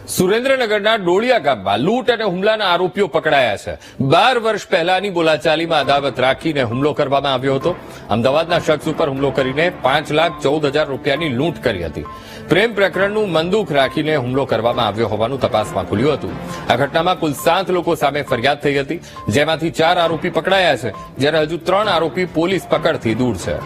સુરેન્દ્રનગરના ડોળિયા ગામમાં લૂંટ અને હુમલાના આરોપીઓ પકડાયા છે। 12 વર્ષ પહેલાની બોલાચાલીમાં અદાવત રાખીને હુમલો કરવામાં આવ્યો હતો। અમદાવાદના શખ્સ ઉપર હુમલો કરીને 5,14,000 રૂપિયાની લૂંટ કરી હતી। પ્રેમ પ્રકરણનું મંદુક રાખીને હુમલો કરવામાં આવ્યો હોવાનું તપાસમાં ખુલ્યું હતું। આ ઘટનામાં કુલ 7 લોકો સામે ફરિયાદ થઈ હતી, જેમાંથી 4 આરોપી પકડાયા છે, જ્યારે હજુ 3 આરોપી પોલીસ પકડથી દૂર છે।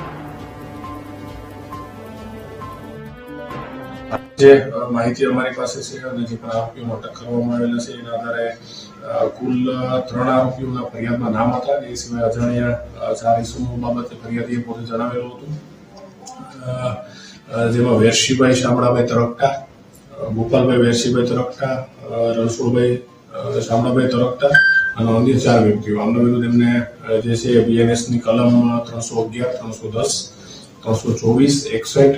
જે માહિતી અમારી પાસે છે અને જે પણ આરોપીઓને અટક કરવામાં આવેલા છે એના આધારે કુલ 3 આરોપીઓના ફરિયાદમાં નામ હતા। એ સિવાય અજાણ્યા 4 ઇસમો બાબતે ફરિયાદીએ પોતે જણાવેલું હતું, જેમાં વેરશીભાઈ શામળાભાઈ તરકટા, ગોપાલભાઈ વેરશીભાઈ તરકટા, રણછોડભાઈ શામળાભાઈ તરકટા અને અન્ય 4 વ્યક્તિઓ। આમના વિરુદ્ધ એમને જે છે બીએનએસની કલમ 311, 310, 324, 61,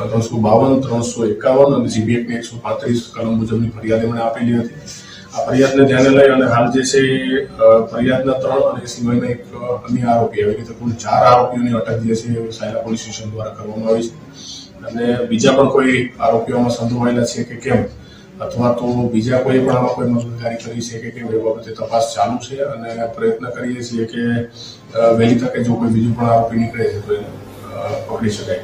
352, 351 અને જીબી એક્ટની 135 કલમ મુજબની ફરિયાદ એમણે આપેલી હતી। આ ફરિયાદને ધ્યાને લઈ અને હાલ જે છે ફરિયાદના 3 અને એ સિવાયના એક અન્ય આરોપી, આવી રીતે કુલ 4 આરોપીઓની અટક જે છે સાયલા પોલીસ સ્ટેશન દ્વારા કરવામાં આવી છે। અને બીજા પણ કોઈ આરોપીઓમાં સંડોવાયેલા છે કે કેમ, અથવા તો બીજા કોઈ પણ આમાં કોઈ મદદગારી કરી છે કે કેમ, એ બાબતે તપાસ ચાલુ છે અને પ્રયત્ન કરીએ છીએ કે વહેલી તકે જો કોઈ બીજું પણ આરોપી નીકળે છે તો એને પકડી શકાય।